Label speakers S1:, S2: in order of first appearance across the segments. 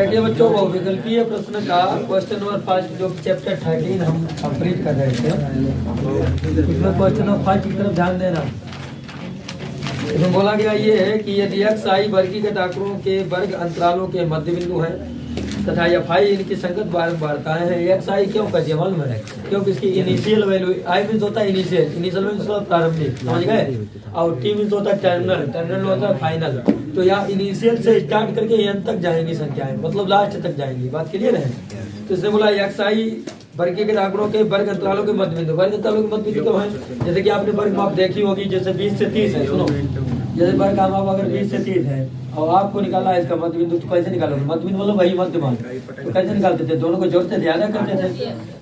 S1: देखिए बच्चों, बहुविकल्पीय प्रश्न का क्वेश्चन नंबर 5 जो चैप्टर 13 हम कंप्लीट कर रहे थे, उसमें क्वेश्चन नंबर 5 की तरफ ध्यान देना। इसमें बोला गया ये है कि यदि एक्स आई वर्गीकृत आंकड़ों के वर्ग अंतरालों के मध्य बिंदु हैं तथा एफ आई इनकी संगत बारंबारताएं हैं। एक्स आई क्यों कहते हैं मालूम है? क्योंकि इसकी इनिशियल वैल्यू, आई मीन्स होता है इनिशियल, इनिशियल मीन्स होता है प्रारंभिक, समझ गए, और टी मीन्स होता है टर्मिनल, टर्मिनल होता है फाइनल। तो यहाँ इनिशियल से स्टार्ट करके एन तक जाएंगी संख्याएं, मतलब लास्ट तक जाएंगी। बात क्लियर है? तो इसने बोला एक्स आई वर्गीकृत आंकड़ों के वर्ग अंतरालों के मध्य बिंदु। वर्ग अंतरालों के मध्य बिंदु है, जैसे कि आपने वर्ग माप देखी होगी, जैसे 20 से 30 है। सुनो, जैसे वर्ग का माप अगर 20 से 30 है और आपको निकालना है इसका मध्य बिंदु, तो कैसे निकालोगे? मध्य बिंदु मतलब वही मध्यमान, तो कैसे निकालते थे? दोनों को जोड़ते थे, याद करते थे।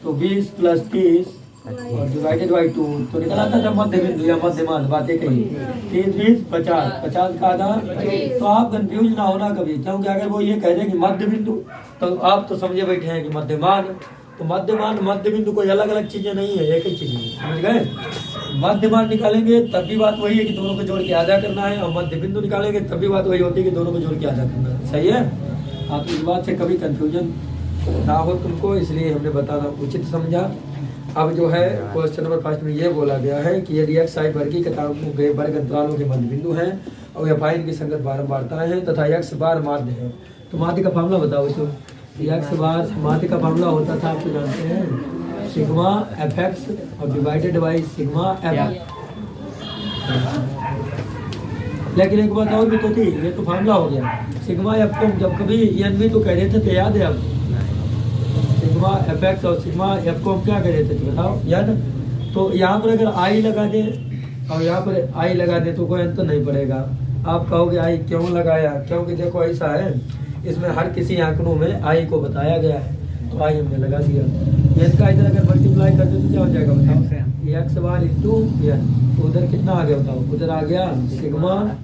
S1: तो 20 प्लस 30 और डिवाइडेड बाई 2 तो निकल आता था मध्य बिंदु या मध्यमान। बातें कही 30 20 50, 50 का आधा। तो आप कंफ्यूज ना होना कभी, क्योंकि अगर वो ये कह दे कि मध्य बिंदु, तो आप तो समझे बैठे हैं कि मध्यमान। तो मध्यमान मध्य बिंदु कोई अलग अलग चीजें नहीं है, एक ही चीज है, समझ गए? मध्यमान निकालेंगे तब भी बात वही है कि दोनों को जोड़ के आधा करना है, और मध्य बिंदु निकालेंगे तब भी बात वही होती है कि दोनों को जोड़ के आधा करना है। सही है? आप इस बात से कभी कंफ्यूजन ना हो तुमको, इसलिए हमने बताना उचित समझा। अब जो है क्वेश्चन नंबर 5 में ये बोला गया है कि यदि एक्स आई वर्गीकृत आंकड़ों के वर्ग अंतरालों के मध्य बिंदु हैं और एफ आई इनकी संगत बारंबारताएं हैं तथा एक्स बार माध्य है, तो माध्य का फार्मूला बताओ। तो एक्स बार माध्य का फार्मूला होता था, आपको जानते हैं, सिग्मा एफ एक्स और डिवाइडेड बाई सिग्मा एफ। लेकिन एक बात और भी तो थी, ये तो फार्मूला हो गया। सिग्मा एफ को जब कभी एन भी तो कह रहे थे, तो याद है आपको? सिग्मा एफ एक्स और सिग्मा एफ को हम क्या कह रहे थे, बताओ याद? तो यहाँ पर अगर आई लगा दे और यहाँ पर आई लगा दे तो कोई अंतर नहीं पड़ेगा। आप कहोगे आई क्यों लगाया? क्योंकि देखो ऐसा है, इसमें हर किसी आंकड़ों में आई को बताया गया है, तो आई हमने लगा दिया। इसका इधर अगर मल्टीप्लाई कर दे तो क्या हो जाएगा बताओ? X bar into N. तो उधर कितना आ गया बताओ? उधर आ गया सिग्मा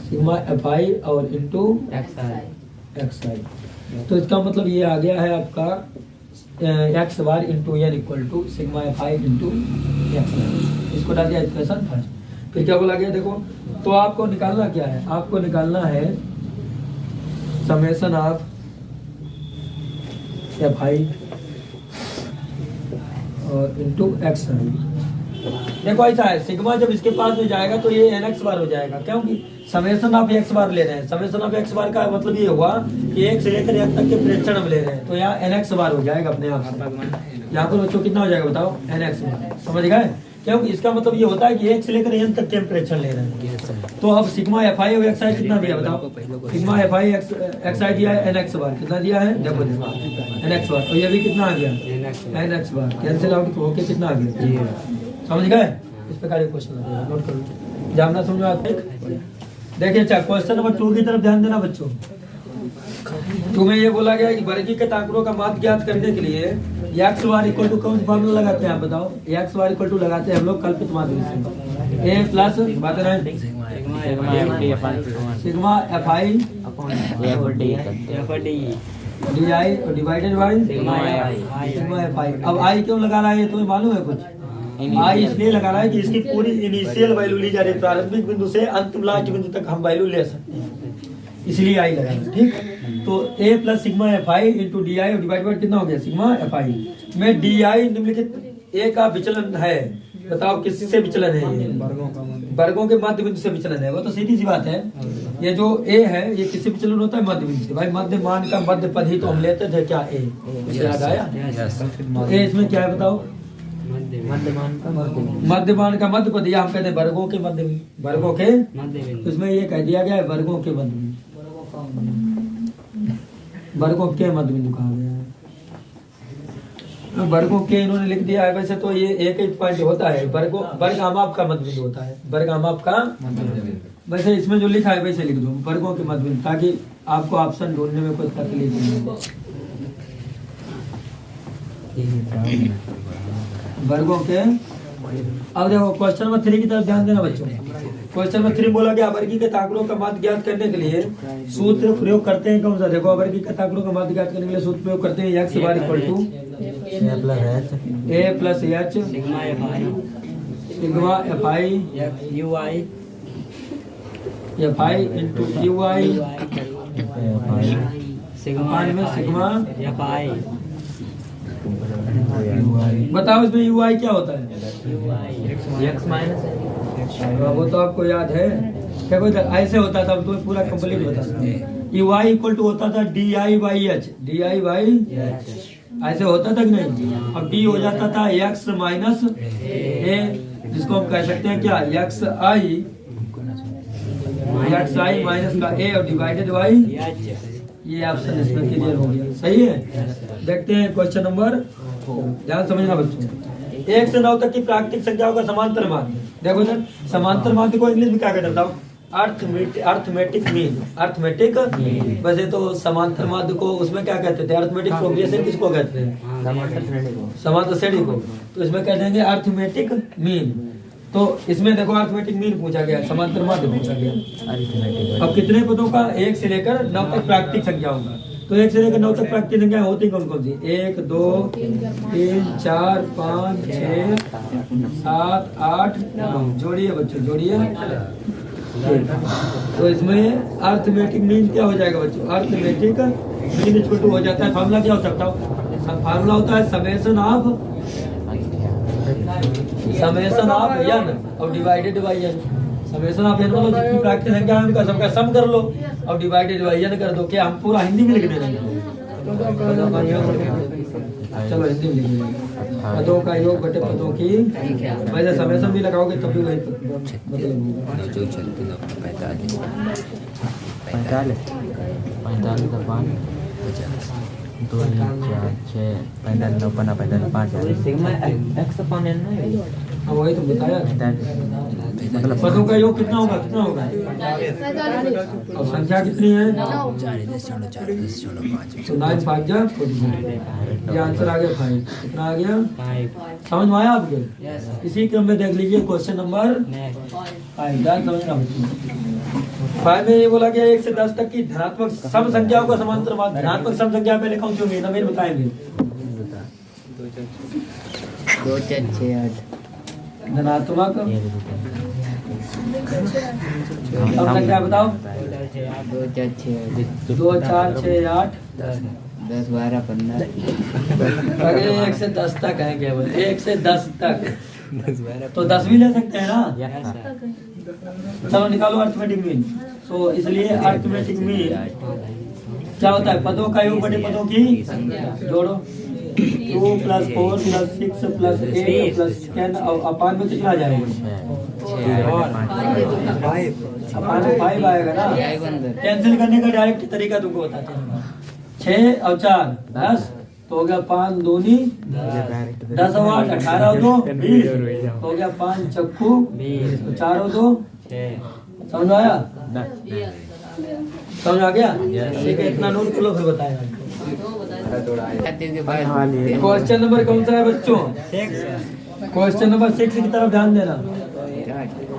S1: सिग्मा एफ आई और इंटू एक्स आई। तो इसका मतलब ये आ गया है आपका x bar into n equal to sigma f i into x i. इसको डाल दिया इक्वेशन फर्स्ट। फिर क्या बोला गया देखो, तो आपको निकालना क्या है? आपको निकालना है समेशन ऑफ एफ आई और इंटू एक्स आई। देखो ऐसा है, सिग्मा जब इसके पास में जाएगा तो ये एन एक्स बार हो जाएगा, क्योंकि समेशन ऑफ एक्स बार ले रहे हैं। समेशन ऑफ एक्स बार का मतलब ये हुआ कि एक से लेकर एक तक के प्रेक्षण हम ले रहे हैं, तो यहाँ एन एक्स बार हो जाएगा अपने आप। यहाँ पर बच्चों कितना हो जाएगा बताओ? एन एक्स बार। समझ गए? क्योंकि इसका मतलब ये होता है कि एक से लेकर एन तक के प्रेक्षण ले रहे हैं। तो अब सिग्मा एफ आई और एक्स आई कितना दिया बताओ? सिग्मा एफ आई एक्स आई दिया है एन एक्स बार। कितना दिया है? देखो एन एक्स बार। और ये भी कितना आ गया? एन एक्स बार। कैंसिल आउट होके कितना आ गया? समझ गए? इस प्रकार के क्वेश्चन नोट करो, जानना समझो आप। देखिए अच्छा, क्वेश्चन नंबर 2 की तरफ ध्यान देना बच्चों। तुम्हें ये बोला गया कि वर्गीकृत आंकड़ों का माध्य ज्ञात करने के लिए एक्स बार इक्वल टू कौन सा फार्मूला लगाते हैं आप बताओ? एक्स बार इक्वल टू लगाते हैं हम लोग कल्पित माध्य से, ए प्लस बात है sigma f I D I divided by sigma f आई। अब आई क्यों लगा रहा है ये तुम्हें मालूम है कुछ? आई इसलिए लगा रहा है कि इसकी पूरी इनिशियल वैल्यू ली जा रही है, प्रारंभिक बिंदु से अंतिम लास्ट बिंदु तक हम वैल्यू ले सकते हैं, इसलिए आई लगा है। ठीक, तो a plus sigma f i into d i divide by कितना हो गया? सिग्मा एफ आई में डी आई निम्नलिखित ए का विचलन है। बताओ किससे विचलन है? ये वर्गों के मध्य बिंदु से विचलन है। वो तो सीधी सी बात है। ये जो ए है ये किससे विचलन होता है? मध्य बिंदु से। भाई मध्य मान का मध्य पद ही तो हम लेते थे, क्या ए? याद आया? ए इसमें क्या है बताओ? मध्यमान का मध्य पद, या हम कहते हैं वर्गों के मध्य, वर्गों के इसमें ये कह दिया गया है वर्गों के मध्य बिंदु, वर्गों के मध्य बिंदु कहा गया है। वर्गों के इन्होंने लिख दिया है। वैसे तो ये एक ही पॉइंट होता है, वर्गों वर्ग आमाप का मध्य बिंदु होता है, वर्ग आमाप का। वैसे इसमें जो लिखा है वैसे लिख दो, वर्गों के मध्य बिंदु, ताकि आपको ऑप्शन ढूंढने में कोई तकलीफ नहीं हो। वर्गों के। अब देखो क्वेश्चन नंबर 3 की तरफ ध्यान देना बच्चों। क्वेश्चन नंबर 3 बोला गया वर्गीकृत आंकड़ों का माध्य ज्ञात करने के लिए सूत्र प्रयोग करते हैं कौन सा? देखो वर्गीकृत आंकड़ों का माध्य ज्ञात करने के लिए सूत्र प्रयोग करते हैं x bar equal to a plus h sigma f i f i into q i upon में सिग्मा
S2: एफ आई
S1: बताओ इसमें यू आई क्या होता है?
S2: एक्स माइनस
S1: वो तो आपको याद है। देखो ऐसे होता था, तुम्हें पूरा कंप्लीट बता। यू आई इक्वल टू होता था D I by H, D I by ऐसे होता था कि नहीं? अब डी हो जाता था एक्स माइनस ए, जिसको हम कह सकते हैं क्या, एक्स आई माइनस का ए और डिवाइडेड बाई, ये ऑप्शन इसमें क्लियर हो गया। सही है। देखते हैं क्वेश्चन नंबर, ध्यान समझना बच्चों। 1 से 9 तक की प्राकृतिक संख्याओं का समांतर माध्य। देखो सर, समांतर माध्य को इंग्लिश में क्या कहते हैं? Arithmetic mean. अर्थमेटिक वैसे तो समांतर माध्य को उसमें क्या कहते थे? अर्थमेटिक प्रोग्रेशन किसको कहते हैं? समांतर श्रेणी को। तो इसमें कह देंगे अर्थमेटिक मीन। तो इसमें देखो अर्थमेटिक मीन पूछा गया, समांतर माध्य पूछा गया। अब कितने पदों का? 1 से लेकर 9 तक प्राकृतिक संख्याओं का। तो 1 से लेकर 9 तक प्राकृतिक संख्याएं होती कौन कौन सी? 1 2 3 4 5 6 7 8 9। जोड़िए बच्चों, जोड़िए। तो इसमें अर्थमेटिक मीन क्या हो जाएगा बच्चों? अर्थमेटिक मीन इक्वल टू हो जाता है, फार्मूला क्या हो सकता है? फार्मूला होता है समेशन ऑफ एन और divided by N. Summation of N मतलब जितनी प्राकृतिक संख्या है उनका सबका सम कर लो और डिवाइडेड बाई एन कर दो। क्या हम पूरा हिंदी में लिख देंगे? चलो हिंदी में लिख देंगे। पदों का योग बटे पदों की, वैसे समेशन भी लगाओगे तब भी वही वही तो बताया। मतलब पदों का योग कितना होगा? कितना होगा? और संख्या कितनी है? 9 5 ये आंसर आ गया 5। कितना आ गया? 5। समझ में आया आपके? इसी क्रम में देख लीजिए क्वेश्चन नंबर 5। ध्यान समझना। 5 में ये बोला गया 1 से 10 तक की धनात्मक सम संख्याओं का समांतर माध्य। धनात्मक सम संख्या पहले कौन सी होंगी? नवीन बताएंगे।
S2: 2 4 6 8
S1: धनात्मक सम संख्या बताओ।
S2: 2 4
S1: 6 8
S2: 10 12 15।
S1: अरे 1 से 10 तक है केवल, 1 से 10 तक। तो 10 भी ले सकते हैं ना। चलो निकालो अर्थमेटिक मीन। तो इसलिए अर्थमेटिक मीन क्या होता है? पदों का योग बटे पदों की जोड़ो। 2 + 4 + 6 + 8 + 10 और अपान में कितना जाएगा? अपान में 5 आएगा ना। कैंसिल करने का डायरेक्ट तरीका तुमको बताते हैं। 6 और 4 10 तो हो गया 5 दूनी 10 और 8 18 और 2 20 हो गया 5 चक्कू 20 4 और 2 समझ आया? समझ आ गया? ठीक है, इतना नोट कर लो फिर बताएगा। क्वेश्चन नंबर कौन सा है बच्चों? क्वेश्चन नंबर 6 की तरफ ध्यान देना।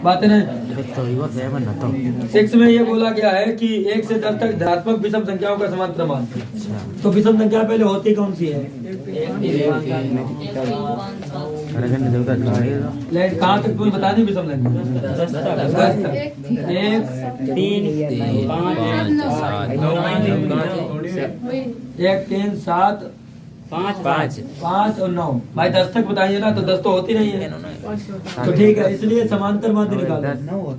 S1: बातें नहीं 6 में ये बोला गया है कि 1 से 10 तक धनात्मक विषम संख्याओं का समांतर माध्य। तो विषम संख्या पहले होती कौन सी है? कहाँ तक तुम्हें बता दी विषम संख्या? 1 3 5 5 और 9। भाई 10 तक बताइए ना, तो 10 तो होती नहीं है। तो ठीक है, इसलिए समांतर माध्य निकालो।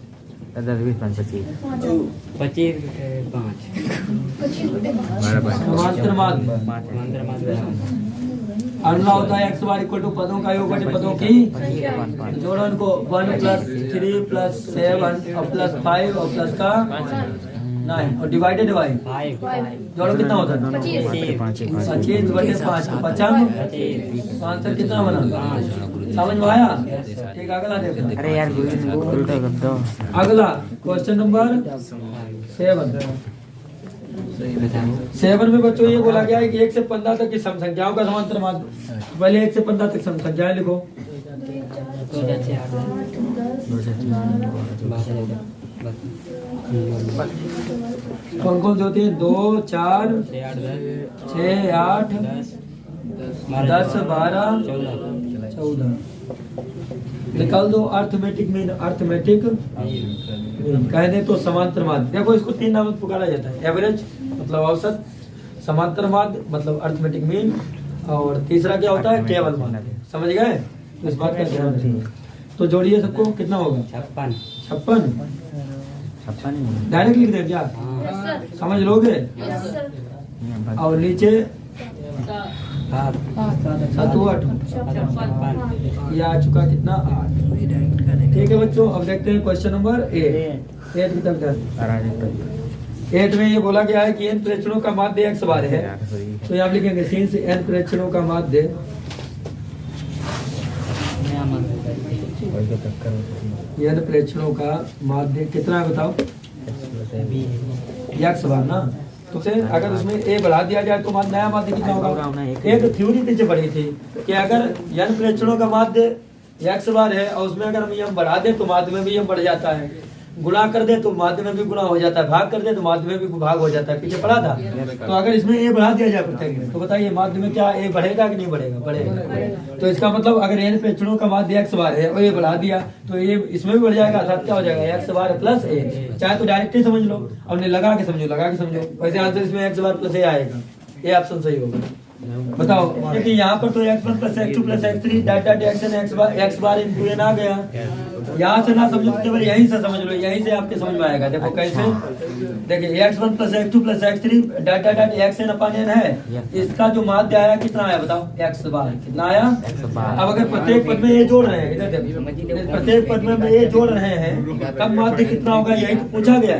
S1: 25 समांतर माध्य अगला होता है x बार इक्वल टू पदों का योग बटे पदों की जोड़ो। इनको 1 + 3 + 7 और +5 और प्लस का 9 और डिवाइडेड बाई 5 जोड़ो कितना होता है? 25 बटे 5 50। आंसर कितना बना? समझ में आया? ठीक, अगला देखो।
S2: अरे यार उल्टा कर दो।
S1: अगला क्वेश्चन नंबर 7 में बच्चों ये बोला गया है कि 1 से 15 तक की सम संख्याओं का समांतर माध्य। पहले 1 से 15 तक सम संख्याएं लिखो। कौन कौन सी होती है? 2 4 6 8 10 12 14। निकाल दो अर्थमेटिक मीन। अर्थमेटिक कहने तो समांतर माध्य। देखो इसको 3 नाम से पुकारा जाता है। एवरेज, मतलब औसत, समांतर माध्य मतलब अर्थमेटिक मीन, और तीसरा क्या होता है केवल माध्य। समझ गए? तो इस बात का ध्यान रखना। तो जोड़िए सबको, कितना होगा? 56। डायरेक्ट लिख दे क्या? समझ लोगे? और नीचे 7 8 ये आ चुका कितना? 8। ठीक है बच्चों, अब देखते हैं क्वेश्चन नंबर 8 की तरफ। 8 में ये बोला गया है कि n प्रेक्षणों का माध्य x बार है। तो यहाँ लिखेंगे सिंस n प्रेक्षणों का माध्य n प्रेक्षणों का माध्य कितना है बताओ? x बार ना। तो फिर अगर उसमें a बढ़ा दिया जाए तो नया माध्य कितना होगा? एक थ्योरी पीछे पड़ी थी कि अगर n प्रेक्षणों का माध्य x बार है और उसमें अगर हम यम बढ़ा दे तो माध्य में भी यम बढ़ जाता है, गुणा कर दे तो माध्य में भी गुणा हो जाता है, भाग कर दे तो माध्य में भी भाग हो जाता है। पीछे पढ़ा था। तो अगर इसमें a बढ़ा दिया जाए प्रत्येक में तो बताइए माध्य में क्या a बढ़ेगा कि नहीं बढ़ेगा? बढ़ेगा। तो इसका मतलब अगर n प्रेक्षणों का माध्य x बार है और a बढ़ा दिया तो ये इसमें भी बढ़ जाएगा, अर्थात क्या हो जाएगा? x bar plus a। चाहे तो डायरेक्ट ही समझ लो और नहीं लगा के समझो। वैसे आंसर इसमें x बार प्लस a आएगा। ये ऑप्शन सही होगा। बताओ, क्योंकि यहाँ पर तो x1 plus x2 plus x3 dot dot x bar into n आ गया। यहाँ से ना समझो तो केवल यहीं से समझ लो, यहीं से आपके समझ में आएगा। देखो कैसे, देखिए x1 plus x2 plus x3 dot dot dot xn अपन n है। इसका जो माध्य आया कितना आया बताओ? x बार। कितना आया? अब अगर प्रत्येक पद में ये जोड़ रहे हैं, इधर देखो, प्रत्येक पद में ये जोड़ रहे हैं तब माध्य कितना होगा? यही तो पूछा गया।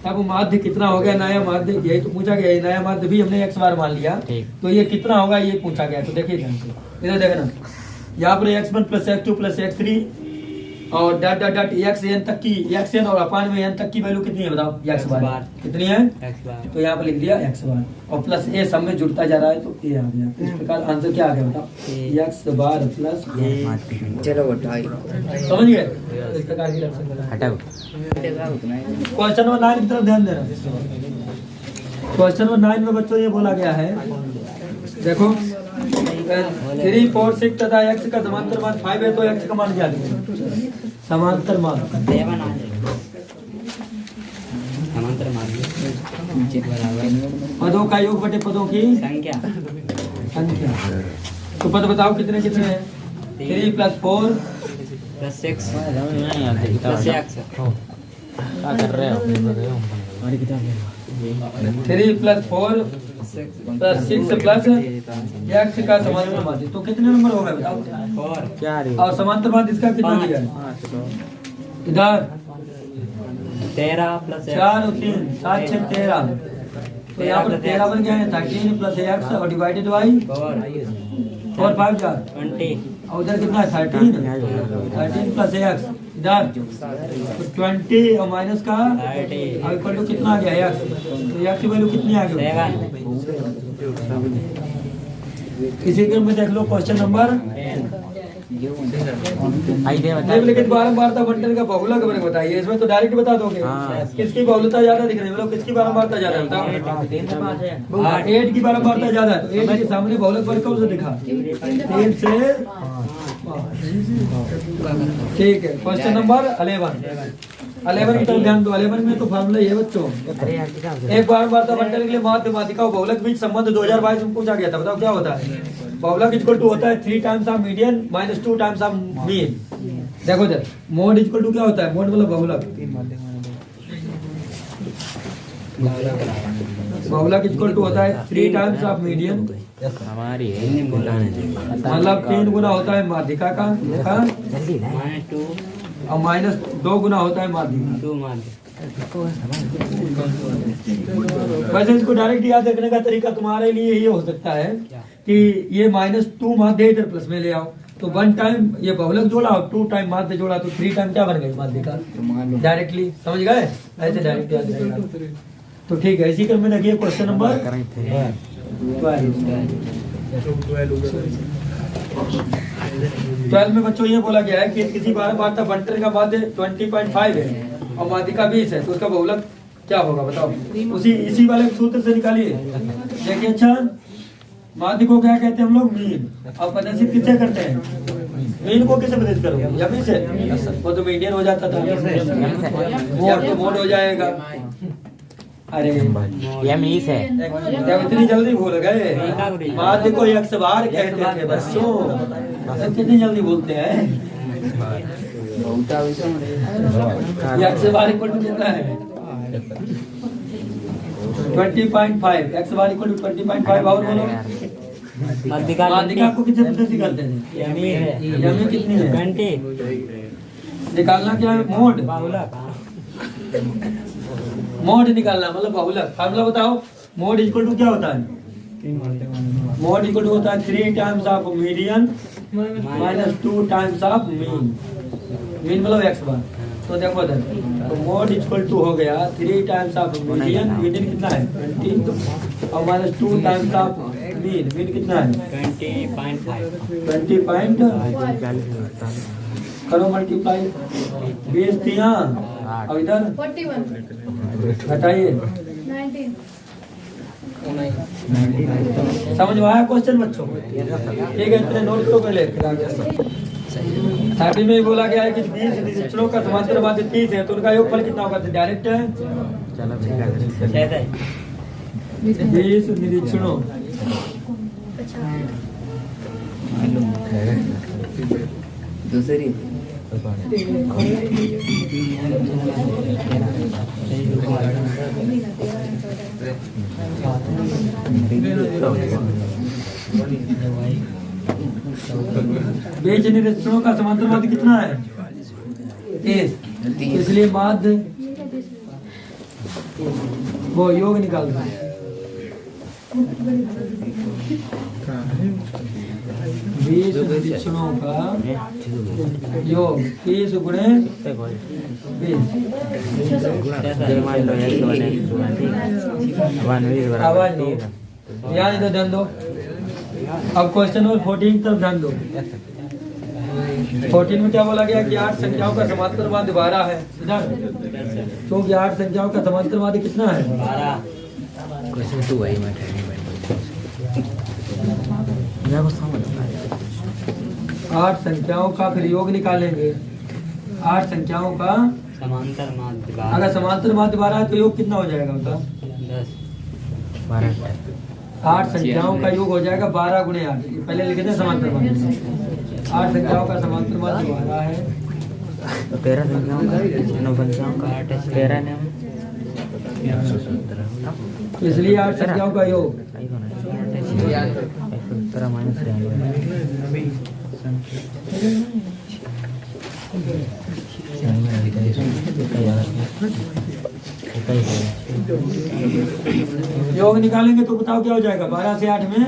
S1: तब माध्य कितना हो गया? नया माध्य, यही तो पूछा गया। नया माध्य भी हमने x बार मान लिया, तो ये कितना होगा ये पूछा गया। तो देखिए ध्यान से, इधर देखना, यहाँ पर x1 plus x2 plus x3 और डॉट डॉट डॉट xn तक की, xn और अपान में n तक की वैल्यू कितनी है बताओ? x बार। कितनी है? तो यहाँ पर लिख दिया x बार और प्लस a सब में जुड़ता जा रहा है तो a आ गया। तो इस प्रकार आंसर क्या आ गया बताओ? x bar plus a।
S2: चलो उठाओ,
S1: समझ गए? इस प्रकार की
S2: हटाओ।
S1: क्वेश्चन नंबर 9 की तरफ ध्यान देना। क्वेश्चन नंबर 9 में बच्चों ये बोला गया है, देखो 3 4 6 तथा x का समांतर मान 5 है तो x का मान क्या लिखेंगे? समांतर मान पदों का योग बटे पदों की संख्या। तो पद बताओ कितने कितने हैं? 3 प्लस 4
S2: प्लस 6 प्लस x। क्या कर रहे हो?
S1: 3 प्लस 4 प्लस 6 प्लस x का समांतर माध्य। तो कितने नंबर होगा बताओ? और समांतर माध्य इसका कितना दिया है? इधर 13 प्लस 4 और 3 7 6 13। तो यहाँ पर 13 बन गया है 13 प्लस x और डिवाइडेड बाई 4 5 4 20 और उधर कितना है 13 प्लस x इधर 20 और माइनस का अब इक्वल टू कितना आ गया x। तो x की वैल्यू कितनी आ गई? इसी क्रम में देख लो क्वेश्चन नंबर लेकिन बारंबारता बंटन का बहुलक वर्ग बताइए। इसमें तो डायरेक्ट बता दोगे किसकी बहुलता ज्यादा दिख रही है, मतलब किसकी बारंबारता ज्यादा है बताओ? 8 की बारंबारता ज्यादा है। तो 8 के सामने बहुलक वर्ग कौन सा दिखा? 3 से। ठीक है, क्वेश्चन नंबर 11 की तरफ ध्यान दो। 11 में तो फार्मूला ये बच्चों, एक बारंबारता बंटन के लिए माध्य माध्यिका और बहुलक बीच संबंध 2022 में पूछा गया था। बताओ क्या होता है? बहुलक इक्वल टू होता है 3 times of median minus 2 times of mean. देखो इधर मोड इक्वल टू क्या होता है? मोड मतलब बहुलक। बहुलक इक्वल टू होता है 3 टाइम्स ऑफ मीडियन, मतलब 3 गुना होता है माध्यिका का और माइनस 2 गुना होता है माध्यिका। वैसे इसको डायरेक्ट याद रखने का तरीका तुम्हारे लिए ये हो सकता है कि ये -2 माध्य इधर प्लस में ले आओ तो 1 टाइम ये बहुलक जोड़ा और 2 टाइम माध्य जोड़ा तो 3 टाइम क्या बन गई माध्यिका। डायरेक्टली समझ गए? ऐसे डायरेक्ट याद रहेगा। तो ठीक है, इसी क्रम में देखिए क्वेश्चन नंबर 12 में बच्चों ये बोला गया है कि किसी बारंबारता बंटन का माध्य 20.5 है और माध्यिका 20 है तो उसका बहुलक क्या होगा बताओ? इसी वाले सूत्र से निकालिए। देखिए अच्छा, माध्य को क्या कहते हैं हम लोग? मीन। और प्रदर्शित किससे करते हैं? मीन को किससे प्रदर्शित करोगे? या से? वो तो मीडियन हो जाता था, मोड हो जाएगा। अरे
S2: ये मीस है
S1: जब इतनी जल्दी भूल गए, बात देखो एक बार कहते थे बच्चों, कितनी जल्दी भूलते हैं। एक्स बार इक्वल टू कितना है 20.5, एक्स बार इक्वल टू 20.5। और बोलो माध्यिका को कितने पद्धति निकालते थे? यमी कितनी है?
S2: 20
S1: निकालना क्या है? मोड, मोड निकालना मतलब बहुलक। फार्मूला बताओ। मोड इक्वल टू क्या होता है? मोड इक्वल टू होता है 3 times of median minus 2 times of mean. Mean मतलब एक्स बार। तो देखो इधर, तो मोड इक्वल टू हो गया 3 टाइम्स ऑफ मीडियन, मीडियन कितना है 20, और minus 2 times of mean, mean कितना है 20.5। करो मल्टीप्लाई, 20 दिया और इधर
S3: 41
S1: घटाइए।
S3: 19
S1: समझ में आया क्वेश्चन बच्चों? ठीक है, इतने नोट करो पहले। अभी में बोला गया है कि 20 निरीक्षणों का समांतर माध्य 30 है, तो उनका योगफल कितना होगा? डायरेक्ट है 20 निरीक्षणों
S2: दूसरी
S1: बीज निरीक्षणों का समांतर माध्य कितना है 30, इसलिए माध्य वो योग निकाल दो। 20 निरीक्षणों का योग 30 गुणे 20। आवाज दो, ध्यान इधर ध्यान दो। अब क्वेश्चन नंबर 14 तरफ ध्यान दो। 14 में क्या बोला गया कि 8 संख्याओं का समांतर माध्य 12 है। इधर क्योंकि 8 संख्याओं का समांतर माध्य कितना है 12।
S2: क्वेश्चन 2 है। मैं
S1: 8 संख्याओं का फिर योग निकालेंगे। 8 संख्याओं का
S2: समांतर माध्य
S1: अगर समांतर माध्य 12 है तो योग कितना हो जाएगा बताओ? 8 संख्याओं का योग हो जाएगा 12 गुणे 8। पहले लिखे थे समांतर माध्य। 8 संख्याओं का समांतर माध्य 12 है।
S2: 13 संख्याओं का 9 संख्याओं का 13 ने
S1: इसलिए 8 संख्याओं का योग
S2: 17 माइनस
S1: योग निकालेंगे तो बताओ क्या हो जाएगा? 12 से 8 में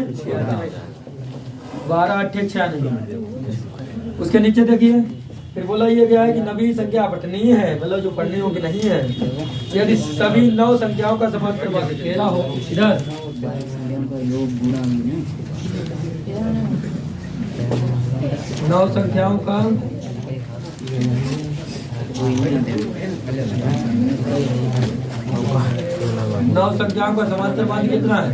S1: 12 8 96। उसके नीचे देखिए, फिर बोला ये गया है कि नवी संख्या अपठनीय है, मतलब जो पढ़ने योग्य नहीं है, यदि सभी 9 संख्याओं का समांतर माध्य 13 हो। इधर 9 संख्याओं का 9 संख्याओं का समांतर माध्य कितना है?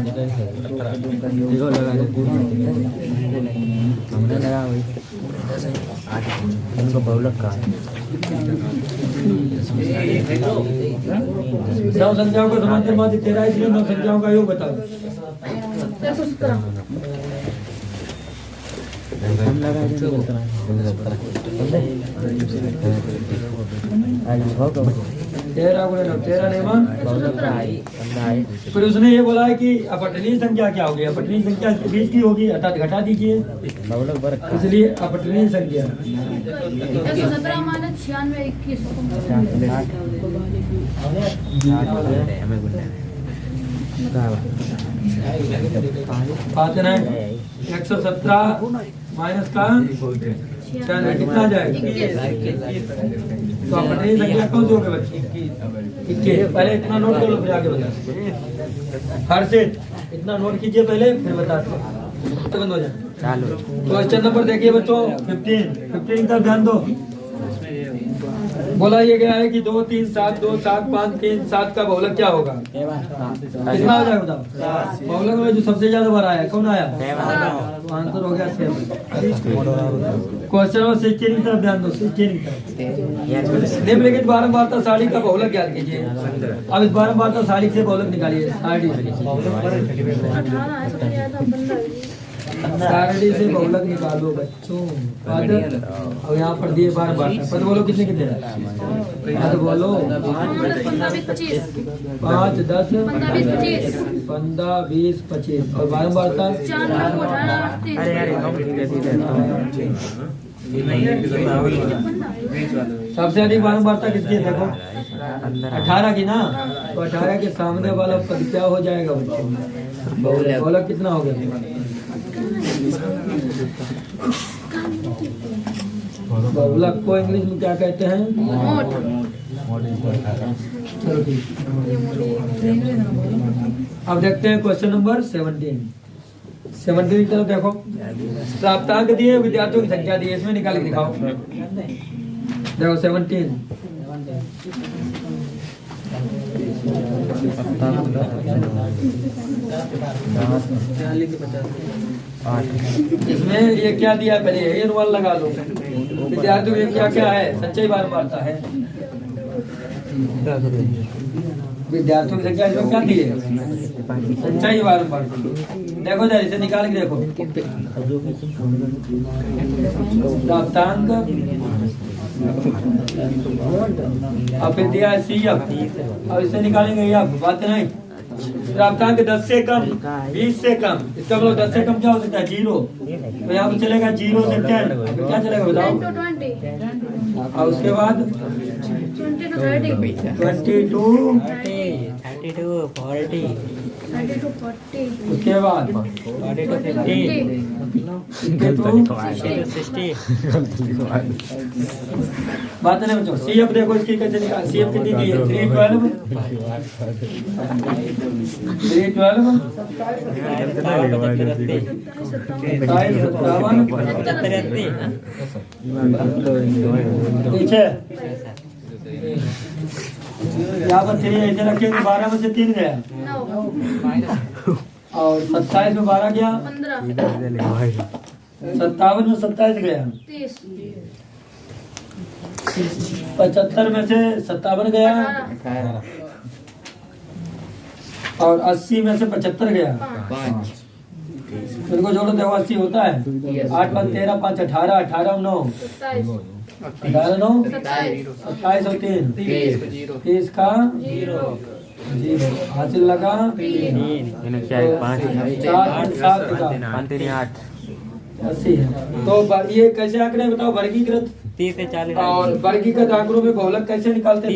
S2: हमने लगा वही इनको बहुलक का
S1: 9 संख्याओं का समांतर माध्य 13, इसलिए 9 संख्याओं का योग बताओ।
S2: हम लगा
S1: 13 गुणे 9 13 नेमान। फिर उसने ये बोला है कि अपठनीय संख्या क्या होगी? अपठनीय संख्या इसके बीच की होगी, अर्थात घटा दीजिए, इसलिए अपठनीय संख्या
S3: 117 माइनस 96
S1: पाचन है 117 माइनस का 96 कितना आ जाएगा? तो अपठनीय संख्या कौन सी होगी बच्चे? 21। पहले इतना नोट कर लो फिर आगे बता। हर्षित इतना नोट कीजिए पहले फिर बताते हैं। बंद हो जाए। क्वेश्चन नंबर देखिए बच्चों 15 तक ध्यान दो। बोला ये गया है कि 2 3 7 2 7 5 3 7 का बहुलक क्या होगा? कितना हो जाएगा बताओ? बहुलक में जो सबसे ज्यादा बार आया कौन आया? आंसर हो गया 7। क्वेश्चन नंबर 16 की तरफ ध्यान दो। 16 की तरफ निम्नलिखित बारंबारता साड़ी का बहुलक ज्ञात कीजिए। अब इस बारंबारता साड़ी से बहुलक निकालिए। साड़ी
S3: 18 ऐसा तो याद है 15
S1: सारणी से बहुलक निकालो बच्चों। अब यहाँ पर दिए बारंबारता पद बोलो कितने कितने पद बोलो।
S3: 15 20 25
S1: 5 10
S3: 15 20 25
S1: 15 20 25 और बारंबारता
S3: 4 9 18
S1: सबसे अधिक बारंबारता किसकी है देखो 18 की ना। तो 18 के सामने वाला पद क्या हो जाएगा बच्चों। बहुलक कितना हो गया। बहुलक को इंग्लिश में क्या कहते हैं। चलो ठीक। अब देखते हैं क्वेश्चन नंबर 17 की तरफ देखो। प्राप्तांक दिए विद्यार्थियों की संख्या दी है इसमें निकाल के दिखाओ। देखो 17 इसमें ये क्या दिया पहले ये अनुमान लगा लो। विद्यार्थियों में क्या क्या है सच्चाई बारंबारता है। विद्यार्थियों की संख्या इसमें क्या दी है सच्चाई बारंबारता। देखो जरा इसे निकाल के देखो। प्राप्तांक अब फिर दिया है सी। अब इसे निकालेंगे अब बात नहीं। प्राप्तांक 10 से कम 20 से कम इसका मतलब 10 से कम क्या हो सकता है 0। तो यहाँ पे चलेगा 0 से 10 क्या चलेगा बताओ।
S3: 10 to 20
S1: और उसके बाद
S3: 20 to 30
S1: 22
S2: 32 40
S3: 30 to 40
S1: उसके बाद
S2: 40 to 50 60
S1: बात नहीं बच्चों। सीएफ देखो इसकी कैसे निकाल। सीएफ कितनी दी है 312 पीछे यहाँ पर 3 ऐसे रखे 12 में से 3 गया
S3: 9
S1: और 27 में 12 गया
S3: 15
S1: 57 में 27 गया
S3: 30
S1: 75 में से 57 गया
S3: 18
S1: और 80 में से 75 गया।
S3: 5
S1: इनको जोड़ो देखो 80 होता है 8 5 13 5 18 18 9
S3: 27
S1: 18 9
S3: 27
S1: 27 और 3 30 का 0 हासिल लगा 80 है। तो ये कैसे आंकड़े बताओ वर्गीकृत
S2: 30 से 40
S1: और वर्गीकृत आंकड़ों में बहुलक कैसे निकालते थे।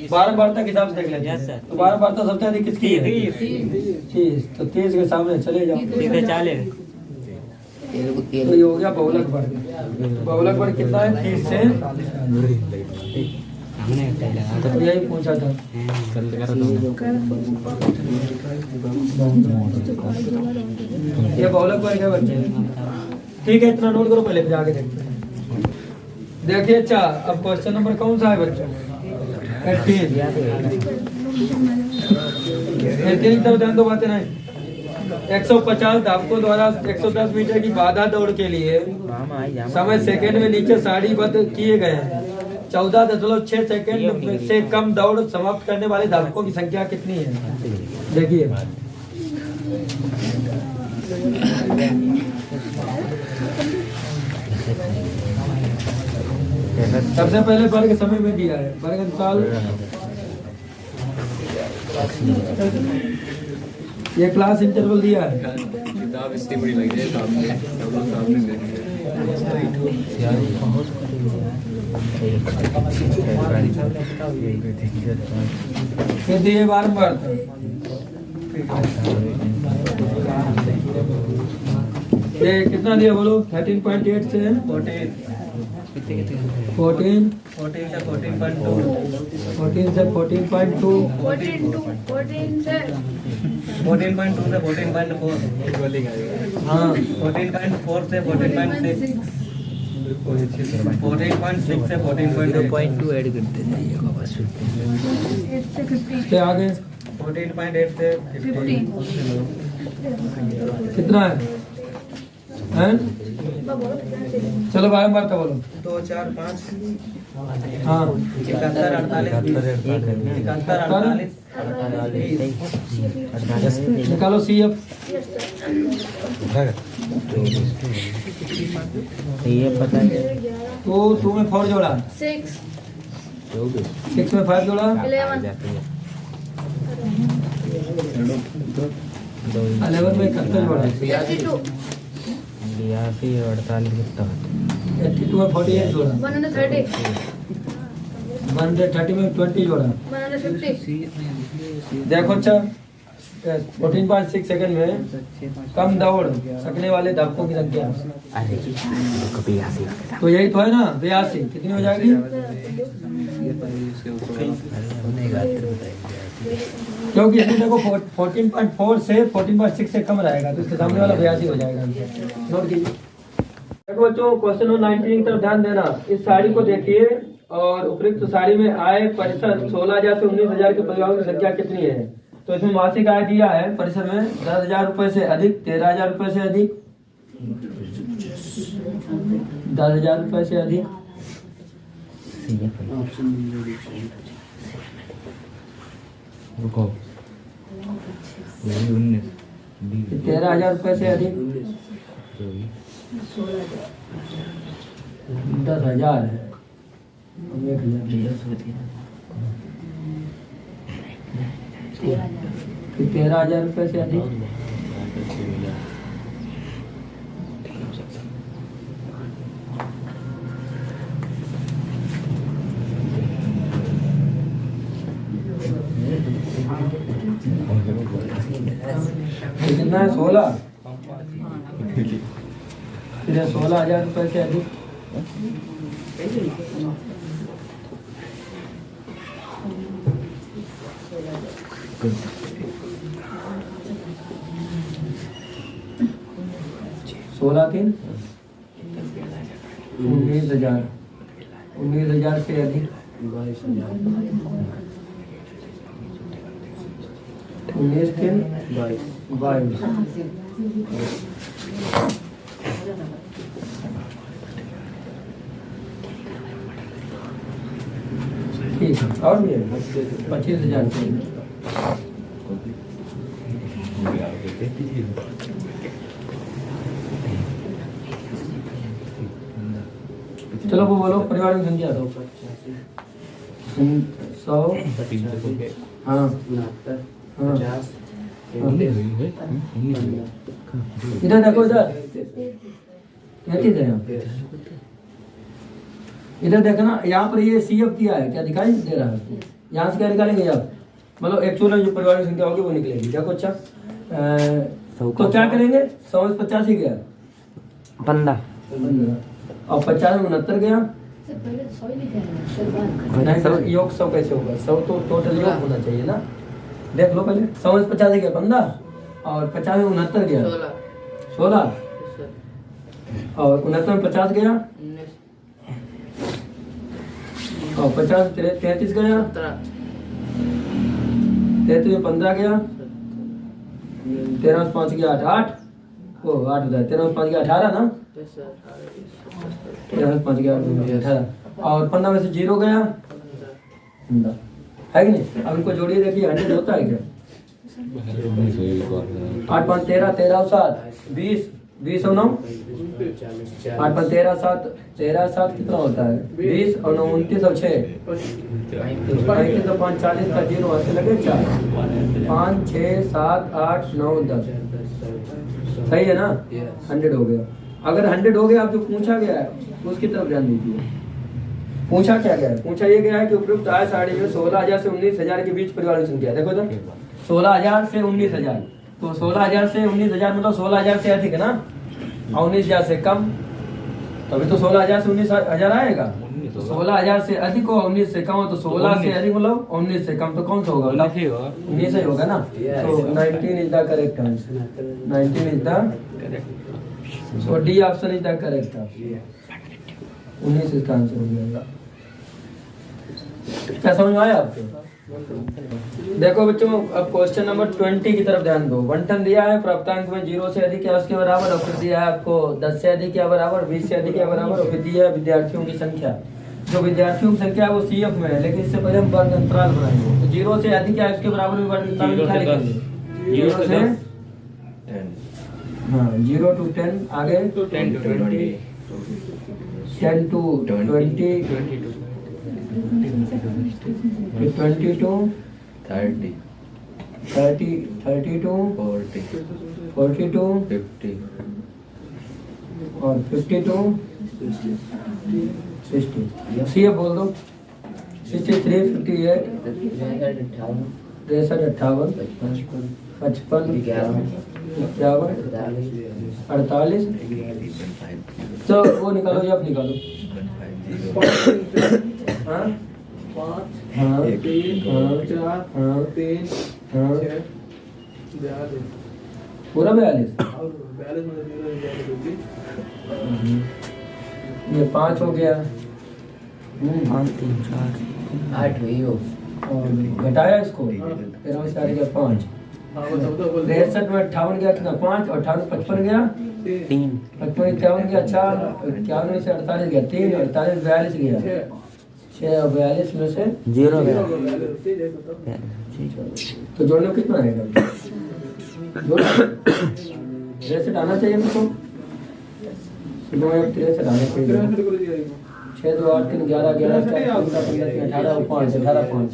S1: 12 के हिसाब से देख लेते
S2: Yes,
S1: हैं।
S2: sir.
S1: तो 12 सबसे अधिक किसकी है 30। तो 30 के सामने चले जाओ।
S2: 30 से 40
S1: तो ये हो गया बहुलक वर्ग। बहुलक वर्ग कितना है 30 से तो यही पूछा था। ये बहुलक वर्ग है बच्चे। ठीक है इतना नोट करो पहले फिर आगे देखते हैं। देखिए अच्छा अब क्वेश्चन नंबर कौन सा है बच्चों 18 की तरफ ध्यान दो बातें नहीं। 150 धावकों द्वारा 110 मीटर की बाधा दौड़ के लिए समय सेकंड में नीचे सारीबद्ध किए गए हैं। 14.6 सेकंड से कम दौड़ समाप्त करने वाले धावकों की संख्या कितनी है। देखिए सबसे पहले वर्ग समय में दिया है वर्ग अंतराल। ये क्लास इंटरवल दिया है।
S4: किताब इतनी बड़ी लग रही है सामने
S1: फिर दिए बारंबार। ये कितना दिया बोलो 13.8 से 14 14 से 14.2 14 से 14.2
S3: 14 से
S5: 14.2 से 14.4
S1: हाँ
S5: 14.4 से 14.6 14.6 से 14.2
S2: ऐड करते जाइएगा बस
S3: 8 से 15
S1: इसके आगे
S5: 14.8 से
S3: 15
S1: कितना है हैं? चलो बारम्बार तो बोलो
S5: 2 4 5
S1: हाँ
S5: 71 48 71 48
S1: निकालो CF
S2: ये पता है
S1: तो 2 में 4 जोड़ा
S3: 6
S1: 6 में 5 जोड़ा
S3: 11
S1: 11 में 71 जोड़ा
S3: 82
S2: 82 48 कितना
S1: 82 में 48 जोड़ा
S3: 130
S1: 130 में 20 जोड़ा
S3: 150
S1: देखो अच्छा 14.6 सेकंड में कम दौड़ सकने वाले धक्कों की संख्या
S2: अरे कभी ऐसी
S1: तो यही तो है ना 82 कितनी हो जाएगी क्योंकि इसमें देखो 14.4 से 14.6 से कम रहेगा तो इसके सामने वाला 82 हो जाएगा नोट कीजिए देखो बच्चों क्वेश्चन नंबर 19 की तरफ ध्यान देना इस साड़ी को देखिए और उपयुक्त साड़ी में आय परिसर 16,000 से 19,000 के परिवारों की संख्या कितनी है तो इसमें मासिक आय दिया है परिसर में 10,000 रुपए से अधिक 13,000 रुपए से अधिक 10,000 रुपए से अधिक
S2: रुको
S1: 13,000 रुपए से अधिक 10,000 है 13,000 रुपए से अधिक कितना है 16 16,000 रुपए से अधिक सोलह 3 19,000 से अधिक 19 3 22 ठीक है और भी 25,000 से चलो वो बोलो परिवार की संख्या दो 100 हाँ इधर देखो इधर इधर देखना यहाँ पर ये CF किया है क्या दिखाई दे रहा है यहाँ से क्या निकालेंगे आप मतलब एक्चुअल जो परिवार की संख्या होगी वो निकलेगी देखो अच्छा तो क्या करेंगे 100 में 85 गया
S2: 15
S1: और 50 में 69 गया नहीं सर योग 100 कैसे होगा 100 तो टोटल योग होना चाहिए ना देख लो पहले 100 में 50 गया 15 और 50 में 69 गया 16 और 69 में 50 गया और 50 33 गया 33 में 15 गया 13 में 5 गया 8 वो 8 होता है 13 में 5 गया 18 ना 13 में 5 गया 18 और 15 में से 0 गया है कि नहीं अब इनको जोड़िए देखिए 100 होता है क्या 8 5 13 13 7 20 20 और 9 8 5 13 7 13 7 कितना होता है 20 और 9 29 और 6 35 और 5 40 का 0 ऐसे लगे 4 5 6 7 8 9 10 सही है ना 100 हो गया अगर 100 हो गया आप जो पूछा गया है उसकी तरफ ध्यान दीजिए पूछा क्या गया है पूछा ये गया है कि उपयुक्त आय सारणी में 16,000 से 19,000 के बीच परिवारों की संख्या देखो तो 16,000 से 19,000 तो 16,000 से 19,000 मतलब 16,000 से अधिक है ना और 19,000 से कम तभी तो 16,000 से 19,000 आएगा तो 16,000 से अधिक हो 19 से कम हो तो 16 से अधिक मतलब 19 से कम तो कौन सा होगा 19 ही होगा ना तो 19 is the correct answer 19 is the so D option is the correct answer 19 इसका आंसर हो जाएगा क्या समझ में आया आपको? देखो बच्चों, अब क्वेश्चन नंबर 20 की तरफ ध्यान दो। बंटन दिया है प्राप्तांक में 0 से अधिक या उसके बराबर, और फिर दिया है आपको 10 से अधिक या बराबर, 20 से अधिक या बराबर, और फिर दिया है विद्यार्थियों की संख्या। जो विद्यार्थियों की संख्या है वो CF में है, लेकिन इससे पहले हम वर्ग अंतराल बनाएंगे। तो 0 से अधिक या उसके बराबर में वर्ग अंतराल क्या लिखेंगे? 0 से 0 to 10, आगे
S4: 10 to 20,
S1: 10 to 20, 20 to
S4: 30,
S1: 30 to
S4: 40,
S1: 40 to
S4: 50,
S1: और 50 to 60। CF बोल दो। 63, 58, 63, 58, 55, 51, 48। तो वो निकालो, ये आप निकालो। हाँ हाँ हाँ हाँ, पूरा 42। ये 5 हो गया।
S2: 8 हुई हो।
S1: और घटाया इसको, 13 में से 5। 63 में 58 गया कितना? 5, और 58 में 55 गया
S2: 3,
S1: 55 51 गया 4, 51 में से 48 गया 3, 48 42 गया 6, और 42 में से
S2: 0
S1: तो जोड़ने में कितना आएगा? 63 आना चाहिए मुझको। 63 आना चाहिए। 6 2 8 3 11 11 4 15 18 और 5 18 5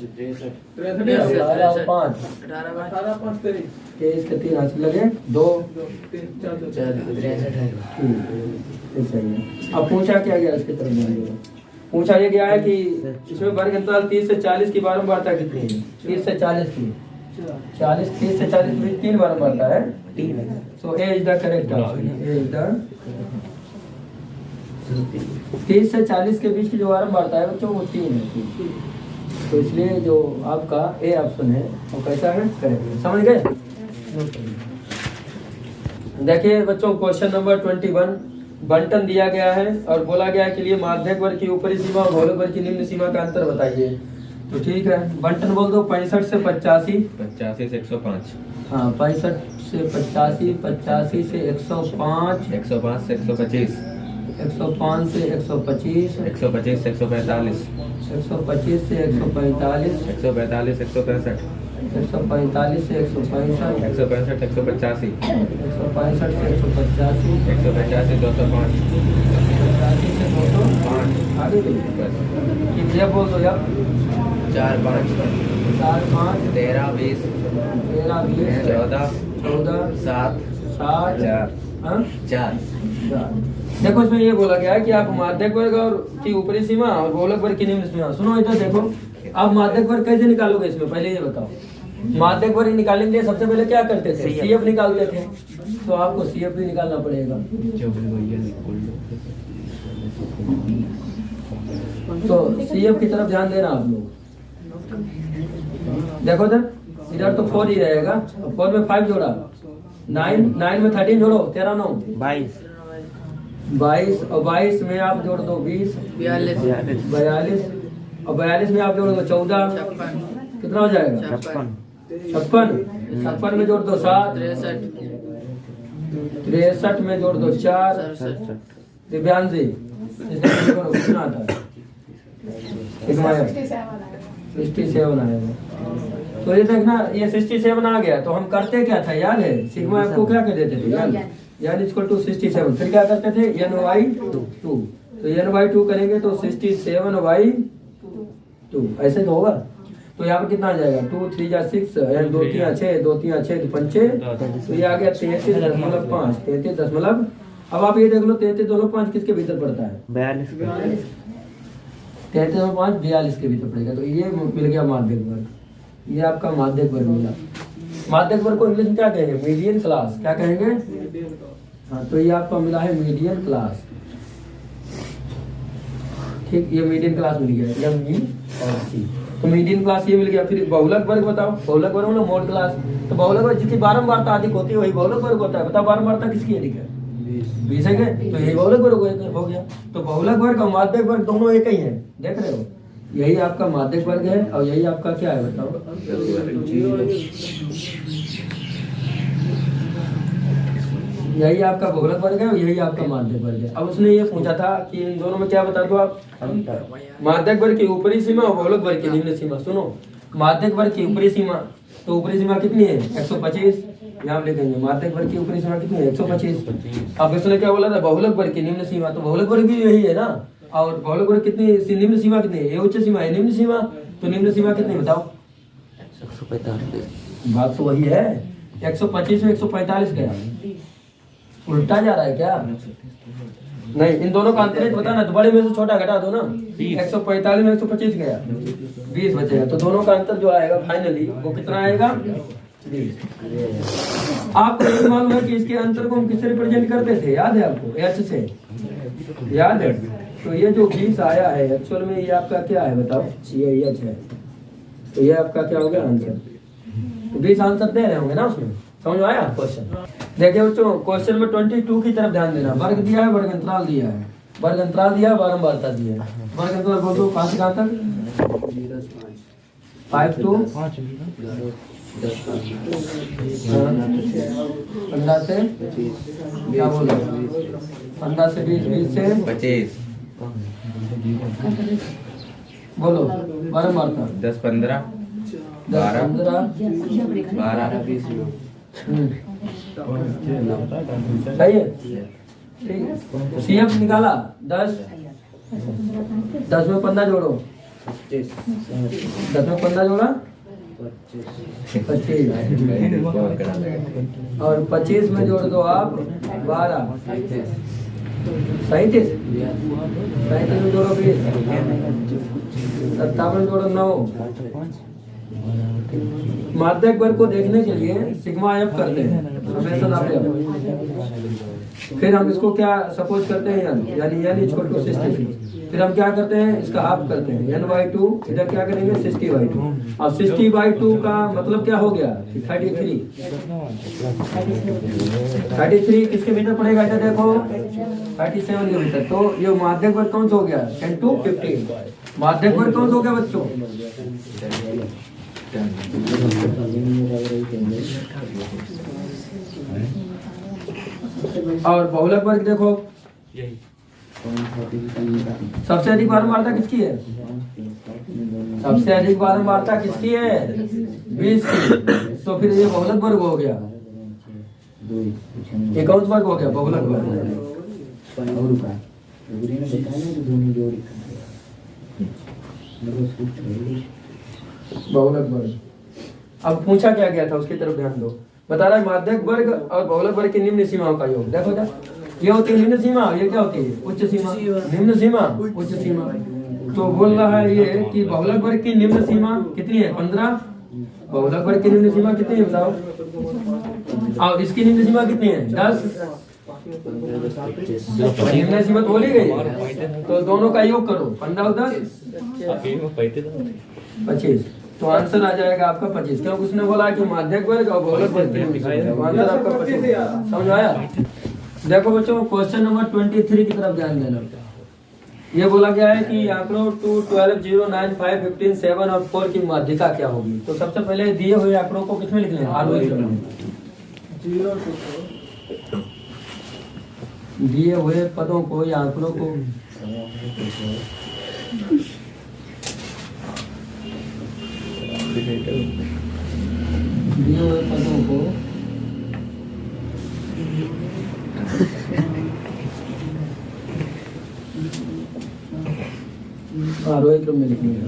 S1: 18 और 5 23 के 3 हासिल लगे 2 सही है। अब पूछा क्या गया इसकी तरफ जाएंगे। पूछा ये गया है कि इसमें वर्ग अंतराल 30 से 40 की बारंबारता कितनी है? 30 से 40 की 30 से 40 में 3 बारंबारता है। So a is the correct option. A is the 30 से 40 के बीच की जो बारंबारता है बच्चों वो 3 है। तो इसलिए जो आपका ए ऑप्शन है वो कैसा है? करेक्ट। समझ गए? देखिए बच्चों, क्वेश्चन नंबर 21 बंटन दिया गया है और बोला गया है कि लिए माध्यक वर्ग की ऊपरी सीमा और भौतिक वर्ग की निम्न सीमा का अंतर बताइए। तो ठीक है, बंटन बोल दो। 65 से 85,
S4: 85 से 105,
S1: हाँ 65 से 85, 85 से 105,
S4: 105 से 125,
S1: 105 से 125,
S4: 125 से 145,
S1: 125 से 145,
S4: 145 165,
S1: 145 से 165,
S4: 165 185,
S1: 165 से 185,
S4: 150 से 205,
S1: 185 से 205, आगे भी ये बोल दो यार।
S4: 4 5
S1: 4 5
S4: 13 20
S1: 13 20
S4: 14
S1: 14
S4: 7
S1: 7 हाँ
S4: 4।
S1: देखो इसमें ये बोला गया है कि आप माध्यक वर्ग और की ऊपरी सीमा और बहुलक वर्ग की निम्न सीमा। सुनो इधर देखो, आप माध्यक वर्ग कैसे निकालोगे इसमें? पहले ये बताओ। माध्यक वर्ग निकालने के लिए सबसे पहले क्या करते थे? CF निकालते थे। तो आपको CF भी निकालना पड़ेगा। तो CF की तरफ ध्यान देना आप लोग। देखो इधर तो 4 ही रहेगा। 4 में 5 जोड़ा 9 में 13 जोड़ो 13 9 22 और 22 में आप जोड़ दो 20 42 और 42 में आप जोड़ दो 14 कितना हो जाएगा? 56 में जोड़ दो 7 63 में जोड़ दो 4 दिव्यांशी कितना आता है? 67 आएगा। तो ये देखना, ये 67 आ गया। तो हम करते क्या था याद है? सिग्मा एफ को क्या कह देते थे यार? यानी इक्वल टू 67। फिर क्या करते थे? n/2। तो n/2 करेंगे तो 67/2 ऐसे तो होगा। तो यहाँ पर कितना आ जाएगा? 2 3 जा 6 2 3 6 2 3 6 तो 5। तो ये आ गया 33.5 33 अब आप ये देख लो 33.5 किसके भीतर पड़ता है?
S2: 42
S1: 33.5 42 के भीतर पड़ेगा। तो ये मिल गया माध्यक वर्ग। ये आपका माध्यक वर्ग मिला। माध्यक वर्ग को इंग्लिश में क्या कहेंगे? Median class. क्या कहेंगे? हाँ, तो ये आपका मिला है मीडियन क्लास। ठीक, ये मीडियन क्लास मिल गया M E और C। तो मीडियन क्लास ये मिल गया। फिर बहुलक वर्ग बताओ। बहुलक वर्ग मतलब मोड क्लास। तो बहुलक वर्ग जिसकी बारंबारता अधिक होती है वही बहुलक वर्ग होता है। बताओ बारंबारता किसकी अधिक है? 20 है। तो यही बहुलक वर्ग हो गया। तो बहुलक वर्ग और माध्यक वर्ग दोनों एक ही है। देख रहे हो? यही आपका माध्यक वर्ग है और यही आपका क्या है बताओ? यही आपका बहुलक वर्ग है और यही आपका माध्यक वर्ग है। अब उसने ये पूछा था कि इन दोनों में क्या बता दो आप? माध्यक वर्ग की ऊपरी सीमा और बहुलक वर्ग की निम्न सीमा। सुनो, माध्यक वर्ग की ऊपरी सीमा, तो ऊपरी सीमा कितनी है? 125। यहाँ लिखेंगे माध्यक वर्ग की ऊपरी सीमा कितनी है? 125। अब इसने क्या बोला था? बहुलक वर्ग की निम्न सीमा, तो बहुलक वर्ग भी यही है ना। और बहुलक वर्ग कितनी, निम्न सीमा कितनी है? ये उच्च सीमा है, निम्न सीमा, तो निम्न सीमा कितनी बताओ?
S2: 145।
S1: बात तो वही है, 125 में 145 गया, उल्टा जा रहा है क्या? नहीं, इन दोनों का अंतर बताना, तो बड़े में से छोटा घटा दो ना। 145 में 125 गया, 20 बचेगा, तो दोनों का अंतर जो आएगा फाइनली वो कितना आएगा? 20। आपको ये मालूम है कि इसके अंतर को हम किससे रिप्रेजेंट करते थे? याद है आपको? H से, याद है? तो ये जो 20 आया है एक्चुअल में ये आपका क्या है बताओ? ये H है, तो ये आपका क्या हो गया आंसर? 20 आंसर दे रहे होंगे ना उसमें, समझ में आया क्वेश्चन? देखिए बच्चों, क्वेश्चन में 22 की तरफ ध्यान देना। वर्ग दिया है, वर्ग अंतराल दिया है, वर्ग अंतराल दिया है, बारंबारता दी है। वर्ग अंतराल बोल दो कहाँ से कहाँ तक? 5 to 15 से क्या बोल रहे हो? 15 से 20, 20 से
S6: 25,
S1: बोलो बारंबारता।
S6: 10, 15,
S1: 10, 15,
S6: 12, 20।
S1: सही है, ठीक। CF निकाला 10, 10 में 15 जोड़ो, 10 में 15 जोड़ा 25, और 25 में जोड़ दो आप 12, 37 में जोड़ो 20, 57 में जोड़ो 9। माध्यक वर्ग को देखने के लिए सिग्मा एफ करते हैं, समेशन ऑफ एफ। फिर हम इसको क्या सपोज करते हैं? यानी इक्वल टू 60। फिर हम क्या करते हैं? इसका हाफ करते हैं, n/2। इधर क्या करेंगे? 60/2। अब 60/2 का मतलब क्या हो गया? 33 किसके भीतर पड़ेगा? इधर देखो 37 के भीतर। तो ये माध्यक वर्ग कौन सा हो गया? 10 to 15। माध्यक वर्ग कौन सा हो गया बच्चों? और बहुलक वर्ग देखो, सबसे अधिक बारंबारता किसकी है? सबसे अधिक बारंबारता किसकी है? 20 की। तो फिर ये बहुलक वर्ग हो गया। ये कौन सा वर्ग हो गया? बहुलक वर्ग। बहुलक वर्ग। अब पूछा क्या गया था उसकी तरफ ध्यान दो। बता रहा है माध्यक वर्ग और बहुलक वर्ग की निम्न सीमाओं का योग। देखो क्या ये होती है निम्न सीमा, ये क्या होती है? उच्च सीमा। निम्न सीमा, उच्च सीमा। तो बोल रहा है ये कि बहुलक वर्ग की निम्न सीमा कितनी है? 15। बहुलक वर्ग की निम्न सीमा कितनी है बताओ? और इसकी निम्न सीमा कितनी है? 10। निम्न सीमा तो बोली गई, तो दोनों का योग करो, 15 और 10 25। तो आंसर आ जाएगा आपका 25, क्योंकि उसने बोला कि माध्यक वर्ग और बहुलक वर्ग आंसर आपका 25। समझ आया? देखो बच्चों, क्वेश्चन नंबर 23 की तरफ ध्यान देना। ये बोला गया है कि आंकड़ों 2, 12, 0, 9, 5, 15, 7 और 4 की माध्यिका क्या होगी। तो सबसे पहले दिए हुए आंकड़ों को किसमें लिखना है? आरोही क्रम में। दिए हुए पदों को या आंकड़ों को दिए हुए पदों को आरोही क्रम में लिखेंगे।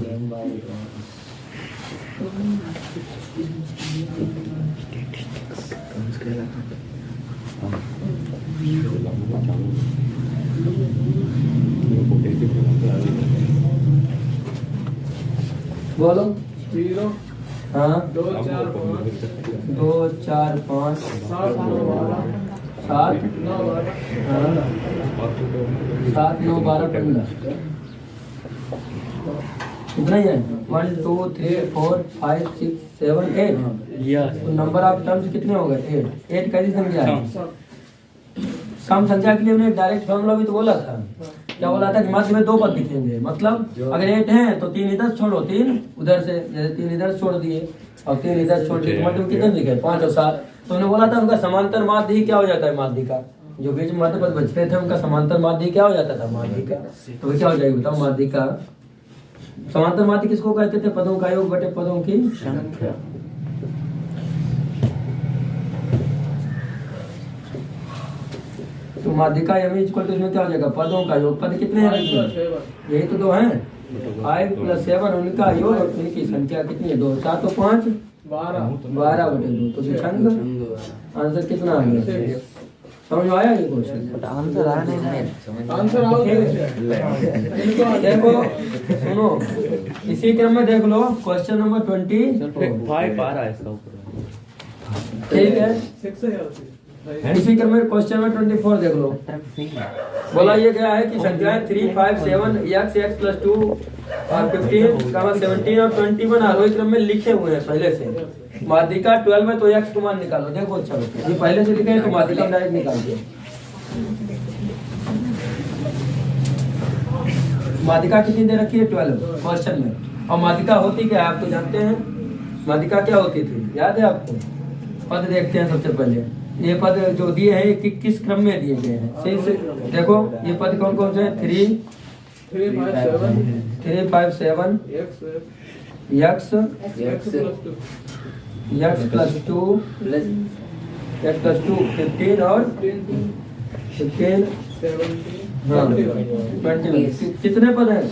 S1: बोलो 0, हाँ 2, 4, 5, 7, 9, 12, 15। कितना ही है? 1, 2, 3, 4, 5, 6, 7, 8। तो नंबर ऑफ टर्म्स कितने हो गए? 8 कैसी संख्या है? सम संख्या के लिए हमने डायरेक्ट फॉर्मूला भी तो बोला था। क्या बोला था कि माध्य में 2 पद दिखेंगे, मतलब अगर 8 हैं तो 3 इधर छोड़ो, 3 उधर से, जैसे 3 इधर छोड़ दिए और 3 इधर छोड़ दिए, तो मध्य में कितने दिखे, 5 और 7। तो उन्होंने बोला था उनका समांतर माध्य ही क्या हो जाता है, माध्य का जो बीच में मध्य पद बचते थे उनका समांतर माध्य क्या हो जाता था, माध्य का। तो क्या हो जाएगा बताओ, माध्य का समांतर माध्य किसको कहते थे, पदों का योग बटे पदों की संख्या। तो माध्यिका m इक्वल टू इसमें क्या हो जाएगा, पदों का योग। पद कितने हैं, यही तो 2 हैं, 5 + 7 उनका योग और उनकी संख्या कितनी है, 2, 7 और 5 12 बटे 2। तो दिशांक आंसर कितना आ गया, समझ में आया ये क्वेश्चन।
S2: आंसर आ नहीं
S5: आंसर आओ
S1: देखो सुनो, इसी क्रम में देख लो क्वेश्चन नंबर
S2: 5 आ रहा है इसका ऊपर,
S1: ठीक है।
S5: 6 है
S1: इसी क्रम में क्वेश्चन में 24 देख लो। बोला ये गया है कि संख्याएं 3, 5, 7 x + 2 और 15, 17 और 21 आरोही क्रम में लिखे हुए हैं पहले से। माध्यिका 12 है तो x का मान निकालो। देखो चलो ये पहले से लिखे हैं तो माध्यिका डायरेक्ट निकाल दो। माध्यिका कितनी दे रखी है, 12 क्वेश्चन में। और माध्यिका होती क्या है आप तो जानते हैं, माध्यिका क्या होती थी, याद है आपको। पद देखते हैं सबसे पहले, ये पद जो दिए हैं कि किस क्रम में दिए गए हैं, सही से देखो ये पद कौन कौन से हैं, 3, 5, 7 x + 2 15 और 15 20। कितने पद हैं,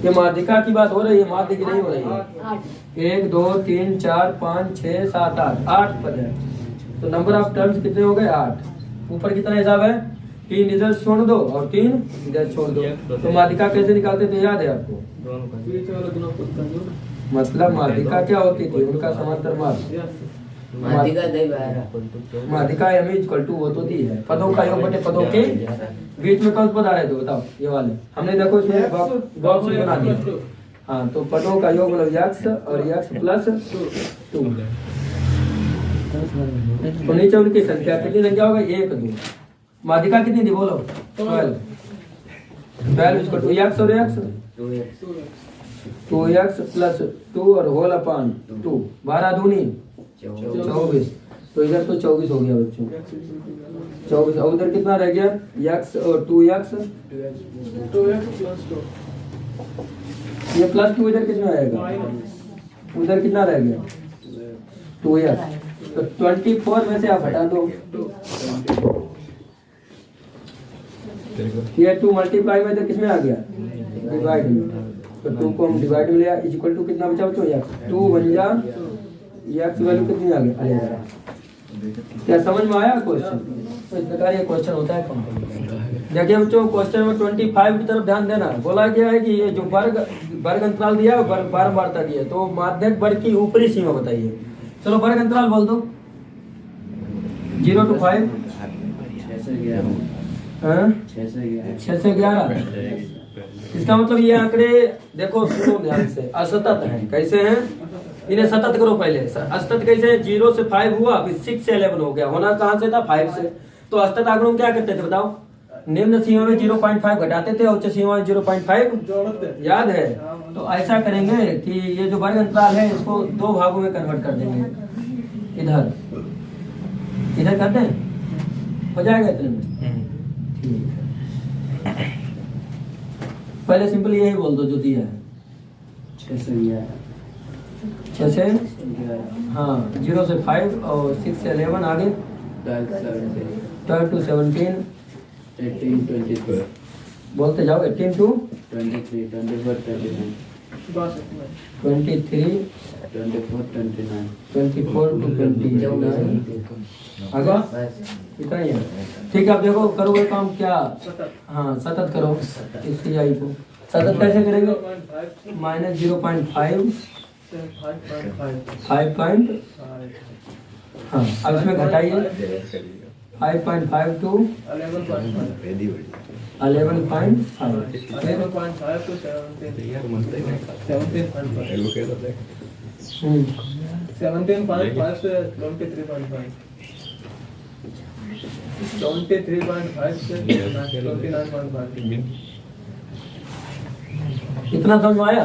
S1: ये माध्यिका की बात हो रही है, माध्य की नहीं हो रही है। 1 2 3 4 5 6 7 8 पद है। तो नंबर ऑफ टर्म्स कितने हो गए, 8। ऊपर कितना हिसाब है, 3 इधर छोड़ दो और 3 इधर छोड़ दो। तो माध्यिका कैसे निकालते थे, याद है आपको। मतलब माध्यिका क्या होती थी, उनका समांतर माध्य। माध्यिका m = वो तो दी है, पदों का योग बटे पदों के बीच में कौन पद आ रहे थे बताओ, ये वाले हमने देखो इसमें बॉक्स भी बना दिया। हाँ तो पदों का योग मतलब x और x + 2। तो नीचे उनकी संख्या कितनी संख्या होगा, 1 2। माध्यिका कितनी थी बोलो, 12 = x और x 2x + 2 और होल अपॉन 2, 12 दूनी 24। तो इधर तो 24 हो गया बच्चों, 24। और उधर कितना रह गया, x और 2x
S5: + 2।
S1: ये +2 इधर कितना आएगा, उधर कितना रह गया 2x। तो 24 में से आप हटा दो, ये 2 मल्टीप्लाई में इधर किसमें आ गया, डिवाइड में। तो 2 को हम डिवाइड में लिया, इक्वल टू कितना बचा बच्चों, x। 2 बन जा, x वैल्यू कितनी आ गई, अरे क्या समझ में आया क्वेश्चन। तो इस प्रकार ये क्वेश्चन होता है कंप्लीट। देखिए बच्चों क्वेश्चन में 25 की तरफ ध्यान देना। बोला गया है कि ये जो वर्ग अंतराल दिया है, बारंबारता दी है, तो माध्यक वर्ग की ऊपरी सीमा बताइए। चलो वर्ग अंतराल बोल दो, 0 to 5 6 से 11। इसका मतलब ये आंकड़े देखो सुनो ध्यान से, असतत हैं। कैसे हैं, इन्हें सतत करो पहले। असतत कैसे है, 0 से 5 हुआ, फिर 6 से 11 हो गया। होना कहाँ से था, 5 से। तो असतत आंकड़ों में क्या करते थे बताओ, निम्न सीमा में 0.5 घटाते थे, उच्च सीमा में 0.5 जोड़ते, याद है। तो ऐसा करेंगे कि ये जो वर्ग अंतराल है इसको 2 भागों में कन्वर्ट कर देंगे। इधर इधर कर दें, हो जाएगा इतने में, ठीक है। पहले सिंपल यही बोल दो जो दिया है, 6 से हाँ 0 से 5 और 6 से 11 आगे 12 to 17
S6: 18 22
S1: बोलते जाओ, 18 to
S6: 23 24 29
S1: 23
S6: 24 29
S1: 24 to 29 आगे इतना ही है। ठीक है, अब देखो करोगे काम क्या, हाँ सतत करो इस CI को। सतत कैसे करेंगे, -0.5 5. हाँ अब इसमें घटाइए 5.5 to 11.5
S5: 17.5 से 23.5 23.5 से 29.5.
S1: इतना समझ में आया?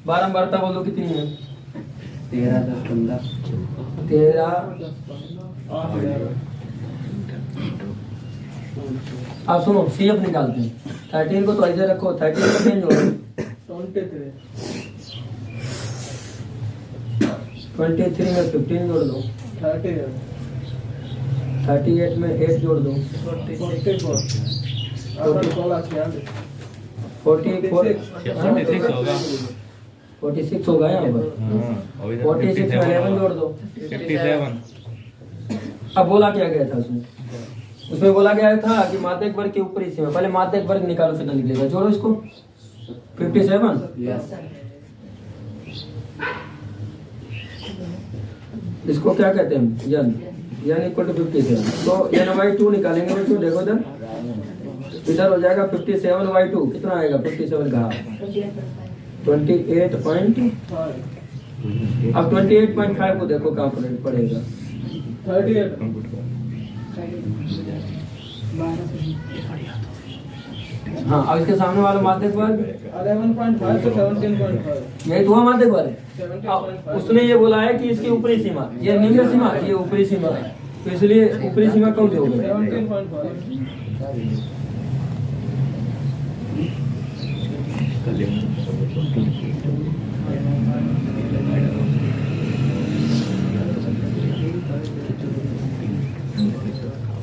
S1: बारंबारता बोलो कितनी है?
S6: 13 10 15
S1: 13। आप सुनो, CF निकालते हैं। 13 को तो ऐसे रखो, 13 को 10 जोड़ो,
S5: 23.
S1: 23 में 15 जोड़ दो,
S5: 30.
S1: 38 में 8 जोड़ दो,
S5: 44. आपका कॉल आ गया.
S1: 44 होगा यहाँ पर। 46 में 11 जोड़ दो। अब बोला क्या गया था उसमें? उसमें बोला गया था कि माध्यक वर्ग के ऊपरी सीमा, पहले माध्यक वर्ग निकालो कितना निकलेगा, जोड़ो इसको। 57।
S6: यस
S1: इसको क्या कहते हैं? यन इक्वल टू 57। तो n/2 निकालेंगे बच्चों, देखो इधर हो जाएगा 57/2। कितना आएगा 57 का? 28. अब 28.5 को देखो कहाँ पर पड़ेगा।
S5: 38.
S1: हाँ, अब इसके सामने वाला माध्यक वर्ग
S5: 11.5 से 17.5.
S1: यही तो हुआ माध्यक वर्ग।
S5: 17.5.
S1: उसने ये बोला है कि इसकी ऊपरी सीमा, ये निम्न सीमा, ये ऊपरी सीमा है, तो इसलिए ऊपरी सीमा कौन सी हो गई?
S5: 17.5.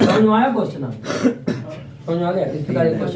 S1: समझ में आया क्वेश्चन? समझ में आ गया? इस प्रकार क्वेश्चन